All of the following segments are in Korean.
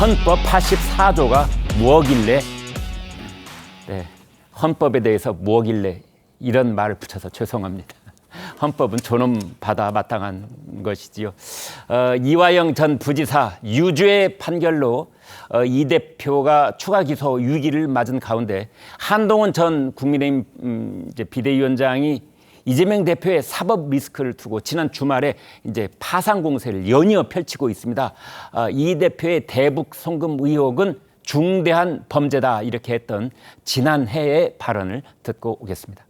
헌법 84조가 무엇길래, 네, 헌법에 대해서 무엇길래 이런 말을 붙여서 죄송합니다. 헌법은 존엄받아 마땅한 것이지요. 이화영 전 부지사 유죄 판결로 이 대표가 추가 기소 유기를 맞은 가운데 한동훈 전 국민의힘 비대위원장이 이재명 대표의 사법 리스크를 두고 지난 주말에 이제 파상 공세를 연이어 펼치고 있습니다. 이 대표의 대북 송금 의혹은 중대한 범죄다 이렇게 했던 지난해의 발언을 듣고 오겠습니다.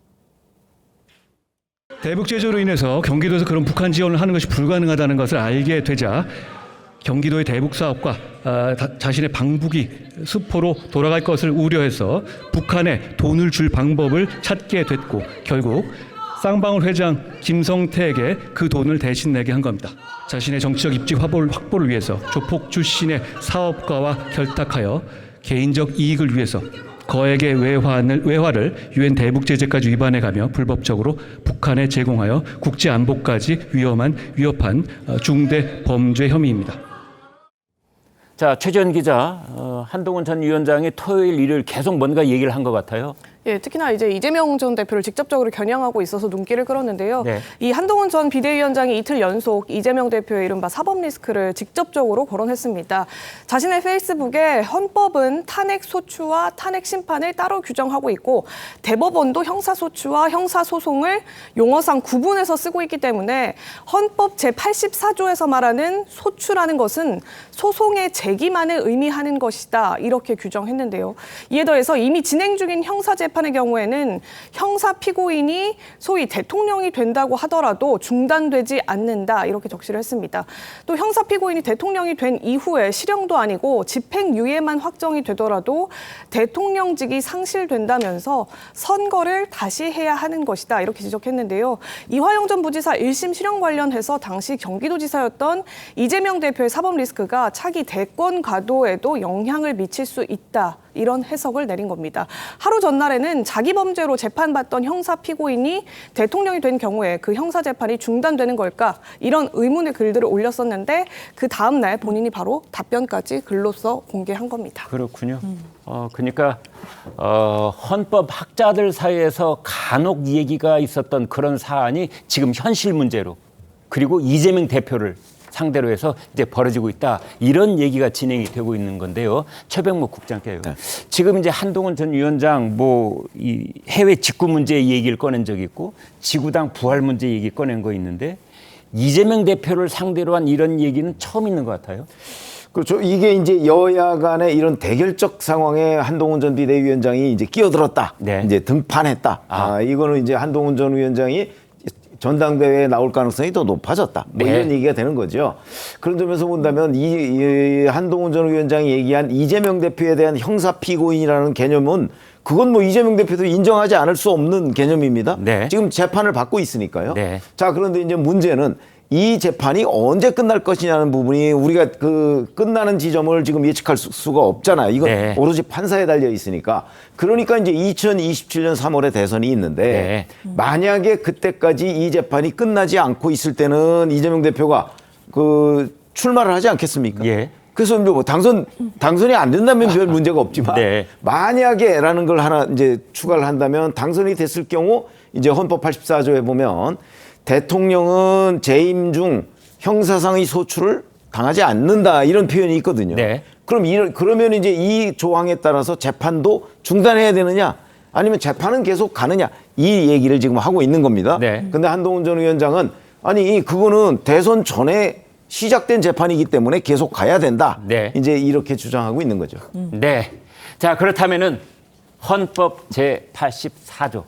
대북 제조로 인해서 경기도에서 그런 북한 지원을 하는 것이 불가능하다는 것을 알게 되자 경기도의 대북 사업과 자신의 방북이 수포로 돌아갈 것을 우려해서 북한에 돈을 줄 방법을 찾게 됐고 결국 쌍방울 회장 김성태에게 그 돈을 대신 내게 한 겁니다. 자신의 정치적 입지 확보를 위해서 조폭 출신의 사업가와 결탁하여 개인적 이익을 위해서 거액의 외화를 유엔 대북 제재까지 위반해가며 불법적으로 북한에 제공하여 국제 안보까지 위협한 중대 범죄 혐의입니다. 자, 최재현 기자, 한동훈 전 위원장이 토요일, 일요일 계속 뭔가 얘기를 한 것 같아요. 예, 특히나 이제 이재명 전 대표를 직접적으로 겨냥하고 있어서 눈길을 끌었는데요. 네. 이 한동훈 전 비대위원장이 이틀 연속 이재명 대표의 이른바 사법 리스크를 직접적으로 거론했습니다. 자신의 페이스북에 헌법은 탄핵 소추와 탄핵 심판을 따로 규정하고 있고 대법원도 형사소추와 형사소송을 용어상 구분해서 쓰고 있기 때문에 헌법 제84조에서 말하는 소추라는 것은 소송의 제기만을 의미하는 것이다. 이렇게 규정했는데요. 이에 더해서 이미 진행 중인 형사재판의 경우에는 형사 피고인이 소위 대통령이 된다고 하더라도 중단되지 않는다. 이렇게 적시를 했습니다. 또 형사 피고인이 대통령이 된 이후에 실형도 아니고 집행유예만 확정이 되더라도 대통령직이 상실된다면서 선거를 다시 해야 하는 것이다. 이렇게 지적했는데요. 이화영 전 부지사 1심 실형 관련해서 당시 경기도지사였던 이재명 대표의 사법 리스크가 차기 대권 가도에도 영향을 미칠 수 있다. 이런 해석을 내린 겁니다. 하루 전날에는 자기 범죄로 재판받던 형사 피고인이 대통령이 된 경우에 그 형사 재판이 중단되는 걸까? 이런 의문의 글들을 올렸었는데 그 다음 날 본인이 바로 답변까지 글로써 공개한 겁니다. 그렇군요. 그러니까 헌법 학자들 사이에서 간혹 얘기가 있었던 그런 사안이 지금 현실 문제로 그리고 이재명 대표를 상대로 해서 이제 벌어지고 있다. 이런 얘기가 진행이 되고 있는 건데요. 최병목 국장께요. 네. 지금 이제 한동훈 전 위원장 이 해외 직구 문제 얘기를 꺼낸 적이 있고 지구당 부활 문제 얘기 꺼낸 거 있는데 이재명 대표를 상대로 한 이런 얘기는 처음 있는 것 같아요. 그렇죠. 이게 이제 여야 간의 이런 대결적 상황에 한동훈 전 비대위원장이 이제 끼어들었다. 네. 이제 등판했다. 이거는 이제 한동훈 전 위원장이 전당대회에 나올 가능성이 더 높아졌다. 뭐 네. 이런 얘기가 되는 거죠. 그런 점에서 본다면 이 한동훈 전 위원장이 얘기한 이재명 대표에 대한 형사 피고인이라는 개념은 그건 뭐 이재명 대표도 인정하지 않을 수 없는 개념입니다. 네. 지금 재판을 받고 있으니까요. 네. 자, 그런데 이제 문제는 이 재판이 언제 끝날 것이냐는 부분이 우리가 그 끝나는 지점을 지금 예측할 수가 없잖아요. 이건 네. 오로지 판사에 달려 있으니까. 그러니까 이제 2027년 3월에 대선이 있는데 만약에 그때까지 이 재판이 끝나지 않고 있을 때는 이재명 대표가 그 출마를 하지 않겠습니까? 예. 그래서 뭐 당선이 안 된다면 별 문제가 없지만 네. 만약에라는 걸 하나 이제 추가를 한다면 당선이 됐을 경우 이제 헌법 84조에 보면 대통령은 재임 중 형사상의 소추를 당하지 않는다 이런 표현이 있거든요. 네. 그러면 이제 이 조항에 따라서 재판도 중단해야 되느냐 아니면 재판은 계속 가느냐 이 얘기를 지금 하고 있는 겁니다. 네. 근데 한동훈 전 위원장은 아니 그거는 대선 전에 시작된 재판이기 때문에 계속 가야 된다. 네. 이제 이렇게 주장하고 있는 거죠. 네. 자, 그렇다면은 헌법 제84조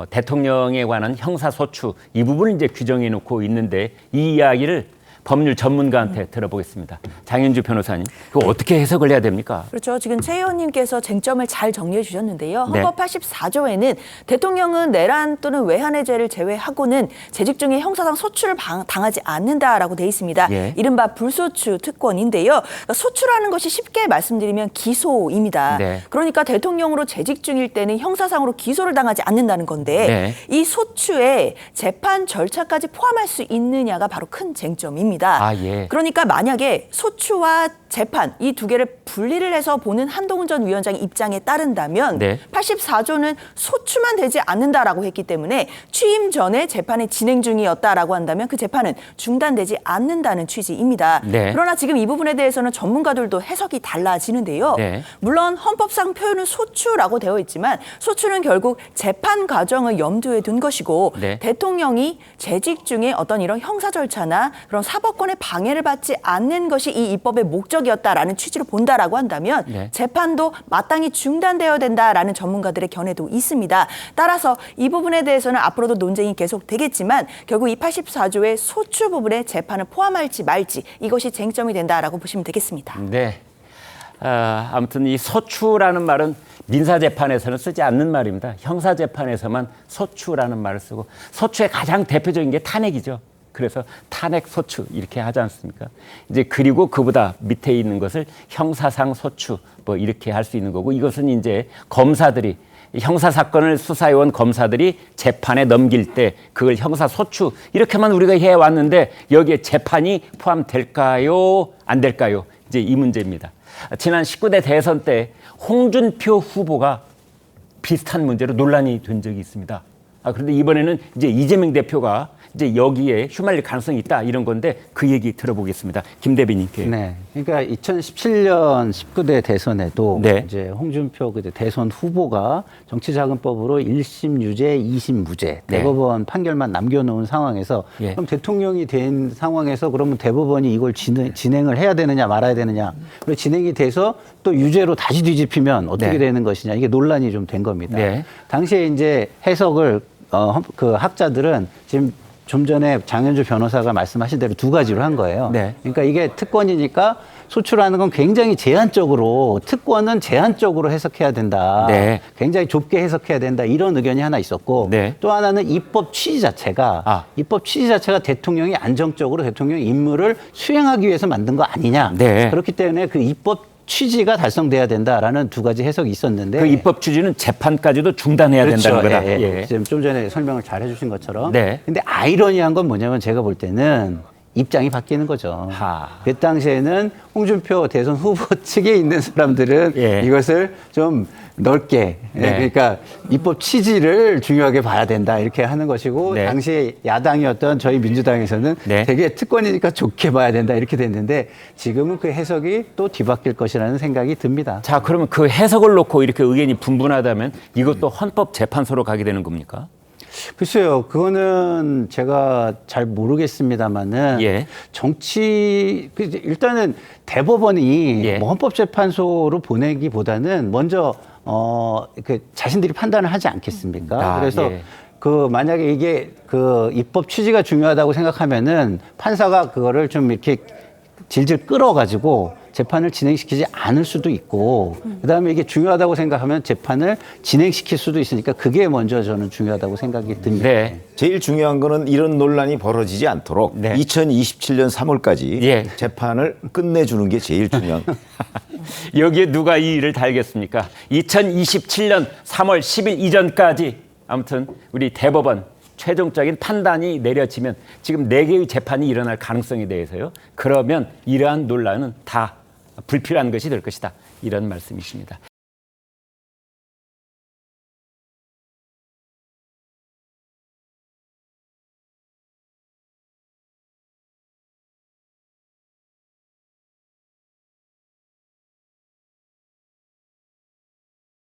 대통령에 관한 형사소추 이 부분을 이제 규정해 놓고 있는데 이 이야기를 법률 전문가한테 들어보겠습니다. 장윤주 변호사님, 그거 어떻게 해석을 해야 됩니까? 그렇죠. 지금 최 의원님께서 쟁점을 잘 정리해 주셨는데요. 네. 헌법 84조에는 대통령은 내란 또는 외환의 죄를 제외하고는 재직 중에 형사상 소추를 당하지 않는다라고 돼 있습니다. 예. 이른바 불소추 특권인데요. 그러니까 소추라는 것이 쉽게 말씀드리면 기소입니다. 네. 그러니까 대통령으로 재직 중일 때는 형사상으로 기소를 당하지 않는다는 건데 네. 이 소추에 재판 절차까지 포함할 수 있느냐가 바로 큰 쟁점입니다. 아, 예. 그러니까 만약에 소추와 재판 이 두 개를 분리를 해서 보는 한동훈 전 위원장의 입장에 따른다면 네. 84조는 소추만 되지 않는다라고 했기 때문에 취임 전에 재판이 진행 중이었다라고 한다면 그 재판은 중단되지 않는다는 취지입니다. 네. 그러나 지금 이 부분에 대해서는 전문가들도 해석이 달라지는데요. 네. 물론 헌법상 표현은 소추라고 되어 있지만 소추는 결국 재판 과정을 염두에 둔 것이고 네. 대통령이 재직 중에 어떤 이런 형사 절차나 그런 사법권의 방해를 받지 않는 것이 이 입법의 목적이었다라는 취지로 본다라고 한다면 네. 재판도 마땅히 중단되어야 된다라는 전문가들의 견해도 있습니다. 따라서 이 부분에 대해서는 앞으로도 논쟁이 계속되겠지만 결국 이 84조의 소추 부분에 재판을 포함할지 말지 이것이 쟁점이 된다라고 보시면 되겠습니다. 네. 아무튼 이 소추라는 말은 민사재판에서는 쓰지 않는 말입니다. 형사재판에서만 소추라는 말을 쓰고 소추의 가장 대표적인 게 탄핵이죠. 그래서 탄핵 소추 이렇게 하지 않습니까? 이제 그리고 그보다 밑에 있는 것을 형사상 소추 뭐 이렇게 할 수 있는 거고 이것은 이제 검사들이 형사 사건을 수사해온 검사들이 재판에 넘길 때 그걸 형사 소추 이렇게만 우리가 해왔는데 여기에 재판이 포함될까요? 안 될까요? 이제 이 문제입니다. 지난 19대 대선 때 홍준표 후보가 비슷한 문제로 논란이 된 적이 있습니다. 그런데 이번에는 이제 이재명 대표가 이제 여기에 휘말릴 가능성이 있다 이런 건데 그 얘기 들어보겠습니다. 김 대변인께. 네. 그러니까 2017년 19대 대선에도 네. 이제 홍준표 그 대선 후보가 정치자금법으로 1심 유죄, 2심 무죄, 대법원 판결만 남겨놓은 상황에서 예. 그럼 대통령이 된 상황에서 그러면 대법원이 이걸 진행을 해야 되느냐 말아야 되느냐. 그리고 진행이 돼서 또 유죄로 다시 뒤집히면 어떻게 네. 되는 것이냐. 이게 논란이 좀 된 겁니다. 네. 당시에 이제 해석을 그 학자들은 지금 좀 전에 장현주 변호사가 말씀하신 대로 두 가지로 한 거예요. 네. 그러니까 이게 특권이니까 소추라는 건 굉장히 제한적으로 특권은 제한적으로 해석해야 된다. 네. 굉장히 좁게 해석해야 된다. 이런 의견이 하나 있었고 네. 또 하나는 입법 취지 자체가 대통령이 안정적으로 대통령 임무를 수행하기 위해서 만든 거 아니냐. 네. 그렇기 때문에 그 입법 취지가 달성돼야 된다라는 두 가지 해석이 있었는데 그 입법 취지는 재판까지도 중단해야 된다는 거다. 예, 예. 예. 지금 좀 전에 설명을 잘 해주신 것처럼. 네. 근데 아이러니한 건 뭐냐면 제가 볼 때는 입장이 바뀌는 거죠. 그 당시에는 홍준표 대선 후보 측에 있는 사람들은 예. 이것을 좀 넓게, 네. 그러니까 입법 취지를 중요하게 봐야 된다 이렇게 하는 것이고 네. 당시 야당이었던 저희 민주당에서는 네. 되게 특권이니까 좋게 봐야 된다 이렇게 됐는데 지금은 그 해석이 또 뒤바뀔 것이라는 생각이 듭니다. 자, 그러면 그 해석을 놓고 이렇게 의견이 분분하다면 이것도 헌법재판소로 가게 되는 겁니까? 글쎄요, 그거는 제가 잘 모르겠습니다만은 예. 일단은 대법원이 예. 뭐 헌법재판소로 보내기보다는 먼저 그 자신들이 판단을 하지 않겠습니까? 그래서 예. 그 만약에 이게 그 입법 취지가 중요하다고 생각하면은 판사가 그거를 좀 이렇게 질질 끌어가지고 재판을 진행시키지 않을 수도 있고 그다음에 이게 중요하다고 생각하면 재판을 진행시킬 수도 있으니까 그게 먼저 저는 중요하다고 생각이 듭니다. 네. 제일 중요한 거는 이런 논란이 벌어지지 않도록 네. 2027년 3월까지 예. 재판을 끝내주는 게 제일 중요한 거예요. 여기에 누가 이 일을 달겠습니까? 2027년 3월 10일 이전까지 아무튼 우리 대법원 최종적인 판단이 내려지면 지금 4개의 재판이 일어날 가능성에 대해서요. 그러면 이러한 논란은 다 불필요한 것이 될 것이다. 이런 말씀이십니다.